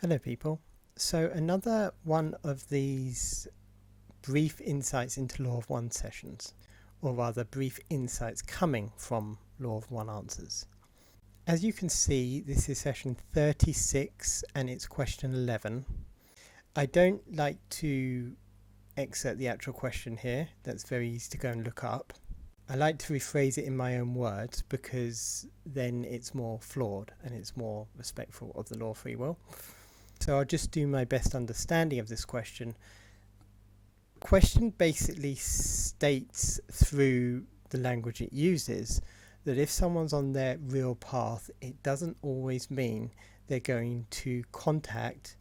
Hello, people. So, another one of these brief insights into Law of One sessions, or rather, brief insights coming from Law of One answers. As you can see, this is session 36 and it's question 11. I don't like to excerpt the actual question here, that's very easy to go and look up. I like to rephrase it in my own words because then it's more flawed and it's more respectful of the law of free will. So I'll just do my best understanding of this question. Question basically states through the language it uses that if someone's on their real path, it doesn't always mean they're going to contact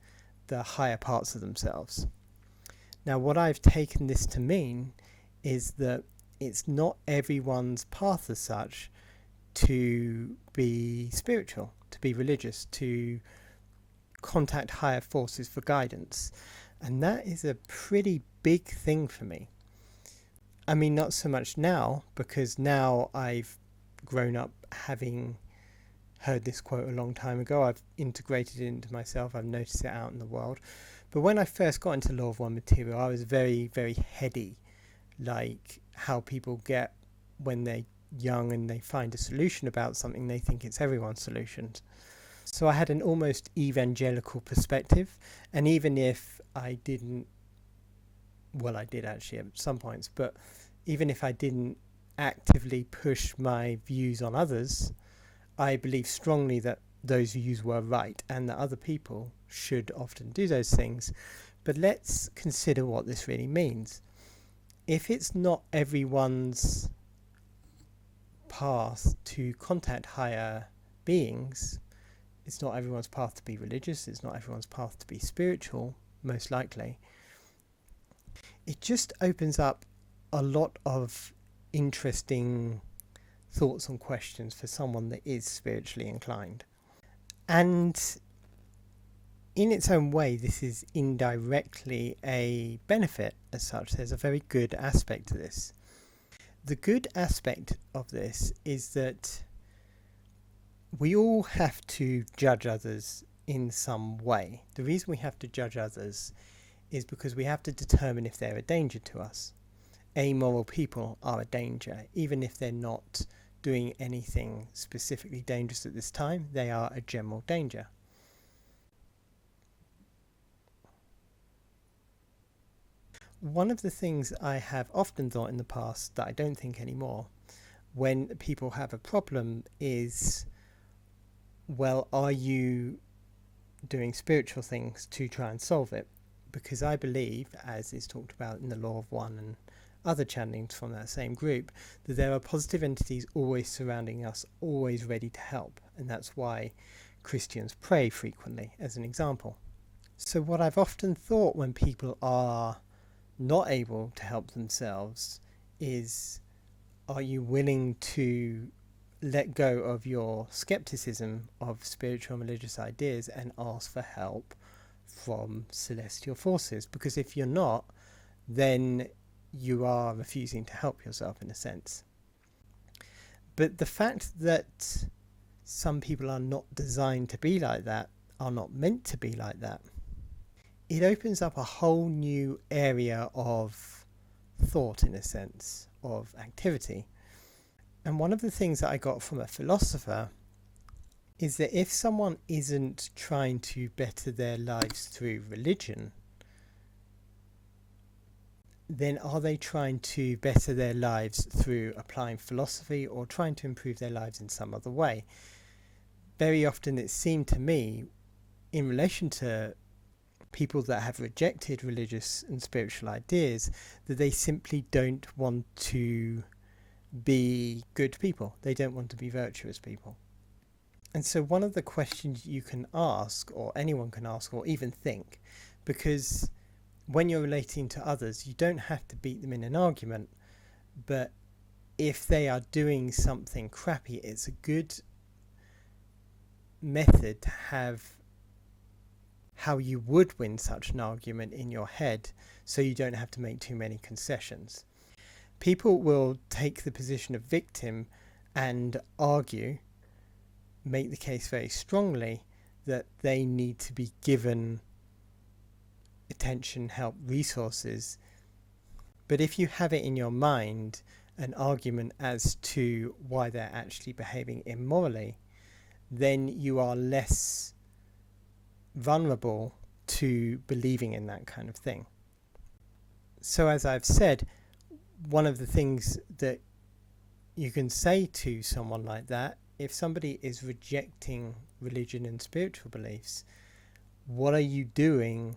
the higher parts of themselves. Now, what I've taken this to mean is that it's not everyone's path as such to be spiritual, to be religious, to contact higher forces for guidance, and that is a pretty big thing for me. I mean, not so much now, because now I've grown up having heard this quote a long time ago. I've integrated it into myself, I've noticed it out in the world. But when I first got into Law of One material, I was very, very heady, like how people get when they're young and they find a solution about something, they think it's everyone's solution. So I had an almost evangelical perspective, and even if I didn't, well, I did actually at some points, but even if I didn't actively push my views on others, I believe strongly that those views were right and that other people should often do those things. But let's consider what this really means. If it's not everyone's path to contact higher beings, it's not everyone's path to be religious, it's not everyone's path to be spiritual, most likely, it just opens up a lot of interesting thoughts and questions for someone that is spiritually inclined. And in its own way, this is indirectly a benefit as such. There's a very good aspect to this. The good aspect of this is that we all have to judge others in some way. The reason we have to judge others is because we have to determine if they're a danger to us. Amoral people are a danger. Even if they're not doing anything specifically dangerous at this time, they are a general danger. One of the things I have often thought in the past that I don't think anymore, when people have a problem, is, well, are you doing spiritual things to try and solve it? Because I believe, as is talked about in the Law of One and other channelings from that same group, that there are positive entities always surrounding us, always ready to help. And that's why Christians pray frequently, as an example. So what I've often thought when people are not able to help themselves is, are you willing to let go of your skepticism of spiritual and religious ideas and ask for help from celestial forces? Because if you're not, then you are refusing to help yourself in a sense. But the fact that some people are not designed to be like that, are not meant to be like that, it opens up a whole new area of thought, in a sense, of activity. And one of the things that I got from a philosopher is that if someone isn't trying to better their lives through religion, then are they trying to better their lives through applying philosophy or trying to improve their lives in some other way? Very often it seemed to me, in relation to people that have rejected religious and spiritual ideas, that they simply don't want to be good people. They don't want to be virtuous people. And so one of the questions you can ask, or anyone can ask, or even think, because when you're relating to others, you don't have to beat them in an argument, but if they are doing something crappy, it's a good method to have how you would win such an argument in your head, so you don't have to make too many concessions. People will take the position of victim and argue, make the case very strongly that they need to be given attention, help, resources. But if you have it in your mind an argument as to why they're actually behaving immorally, then you are less vulnerable to believing in that kind of thing. So as I've said, one of the things that you can say to someone like that, if somebody is rejecting religion and spiritual beliefs, what are you doing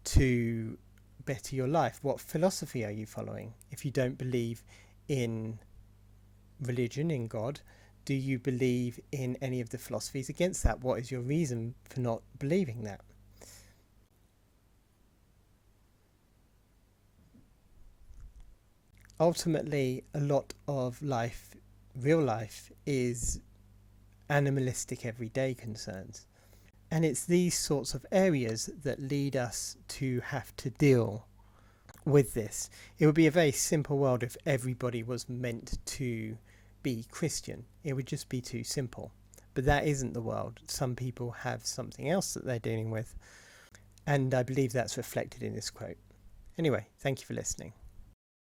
to better your life? What philosophy are you following? If you don't believe in religion, in God, do you believe in any of the philosophies against that? What is your reason for not believing that? Ultimately, a lot of life, real life, is animalistic everyday concerns. And it's these sorts of areas that lead us to have to deal with this. It would be a very simple world if everybody was meant to be Christian. It would just be too simple. But that isn't the world. Some people have something else that they're dealing with. And I believe that's reflected in this quote. Anyway, thank you for listening.